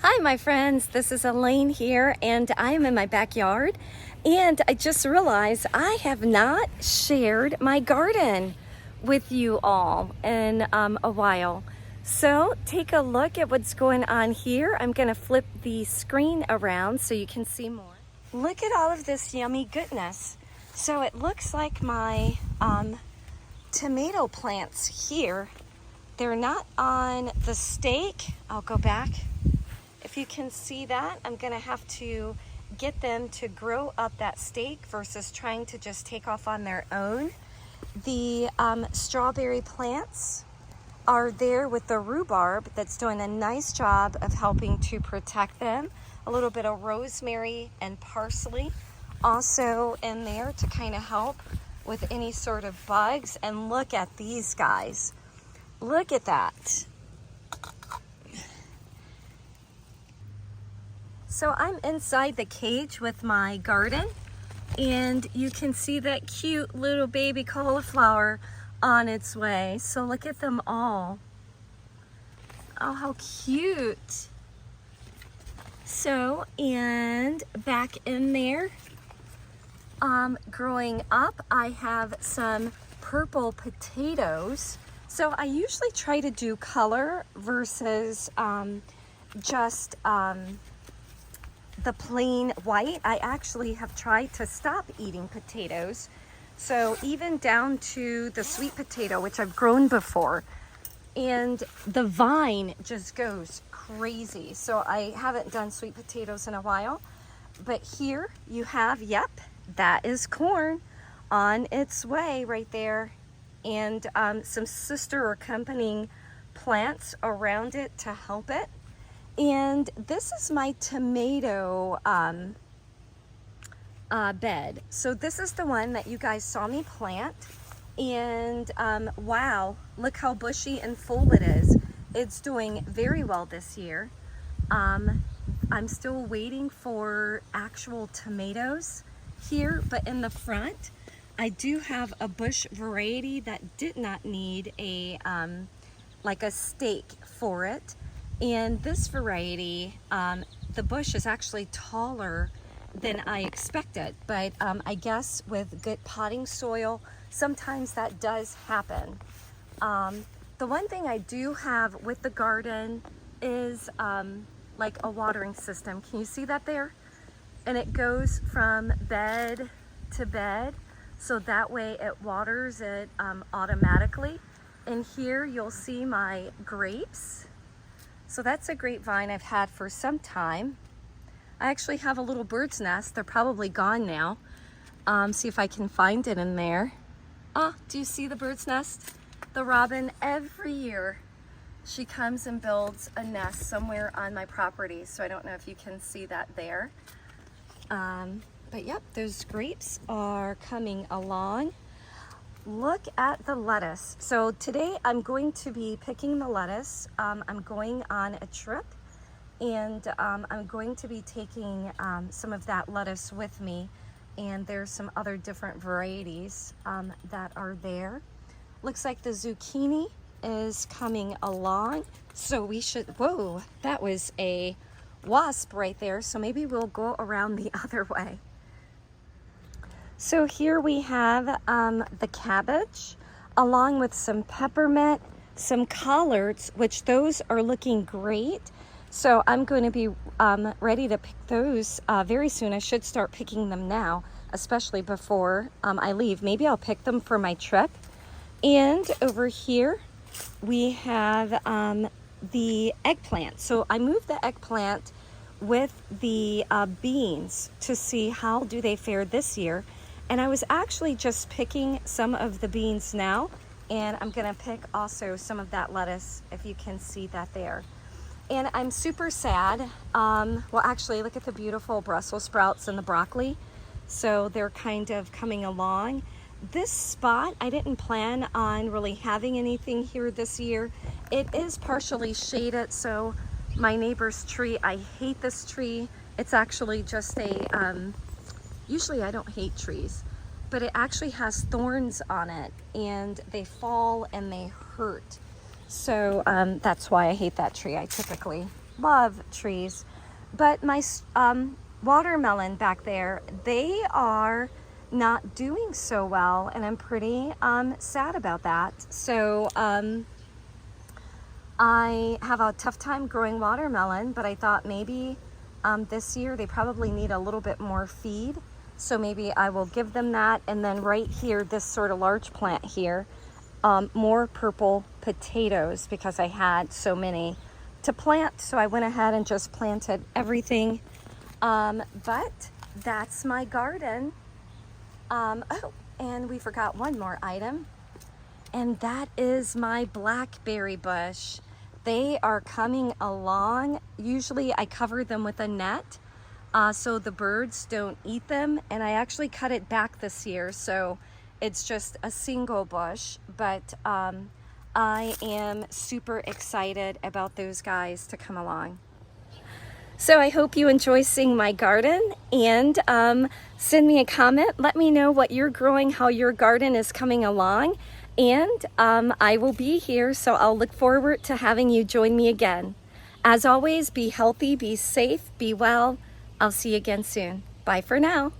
Hi my friends, this is Elaine here and I am in my backyard and I just realized I have not shared my garden with you all in a while. So take a look at what's going on here. I'm going to flip the screen around so you can see more. Look at all of this yummy goodness. So it looks like my tomato plants here, they're not on the stake. I'll go back. If you can see that, I'm gonna have to get them to grow up that stake versus trying to just take off on their own. The strawberry plants are there with the rhubarb that's doing a nice job of helping to protect them. A little bit of rosemary and parsley also in there to kind of help with any sort of bugs. And look at these guys. Look at that. So I'm inside the cage with my garden and you can see that cute little baby cauliflower on its way. So look at them all. Oh, how cute. So, and back in there, growing up, I have some purple potatoes. So I usually try to do color versus just the plain white. I actually have tried to stop eating potatoes. So even down to the sweet potato, which I've grown before, and the vine just goes crazy. So I haven't done sweet potatoes in a while, but here you have, yep, that is corn on its way right there. And some sister or accompanying plants around it to help it. And this is my tomato bed. So this is the one that you guys saw me plant. And wow, look how bushy and full it is. It's doing very well this year. I'm still waiting for actual tomatoes here, but in the front, I do have a bush variety that did not need a like a stake for it. And this variety, the bush is actually taller than I expected, but I guess with good potting soil, sometimes that does happen. The one thing I do have with the garden is like a watering system. Can you see that there? And it goes from bed to bed, so that way it waters it automatically. And here you'll see my grapes. So that's a grapevine I've had for some time. I actually have a little bird's nest. They're probably gone now. See if I can find it in there. Oh, do you see the bird's nest? The robin, every year, she comes and builds a nest somewhere on my property. So I don't know if you can see that there. But yep, those grapes are coming along. Look at the lettuce. So today I'm going to be picking the lettuce. I'm going on a trip and I'm going to be taking some of that lettuce with me, and there's some other different varieties that are there. Looks like the zucchini is coming along, so we should, whoa, that was a wasp right there, so maybe we'll go around the other way. So here we have the cabbage, along with some peppermint, some collards, which those are looking great. So I'm going to be ready to pick those very soon. I should start picking them now, especially before I leave. Maybe I'll pick them for my trip. And over here we have the eggplant. So I moved the eggplant with the beans to see how do they fare this year. And I was actually just picking some of the beans now, and I'm gonna pick also some of that lettuce, if you can see that there. And I'm super sad. Well, actually, look at the beautiful Brussels sprouts and the broccoli. So they're kind of coming along. This spot, I didn't plan on really having anything here this year. It is partially shaded, so my neighbor's tree, I hate this tree. It's actually just a, usually I don't hate trees, but it actually has thorns on it and they fall and they hurt. So that's why I hate that tree. I typically love trees. But my watermelon back there, they are not doing so well, and I'm pretty sad about that. So I have a tough time growing watermelon, but I thought maybe this year they probably need a little bit more feed. So maybe I will give them that. And then right here, this sort of large plant here, more purple potatoes, because I had so many to plant. So I went ahead and just planted everything. But that's my garden. Oh, and we forgot one more item, and that is my blackberry bush. They are coming along. Usually I cover them with a net so the birds don't eat them, and I actually cut it back this year, so it's just a single bush. But I am super excited about those guys to come along. So I hope you enjoy seeing my garden, and send me a comment. Let me know what you're growing, how your garden is coming along, and I will be here, so I'll look forward to having you join me again. As always, be healthy, be safe, be well. I'll see you again soon. Bye for now.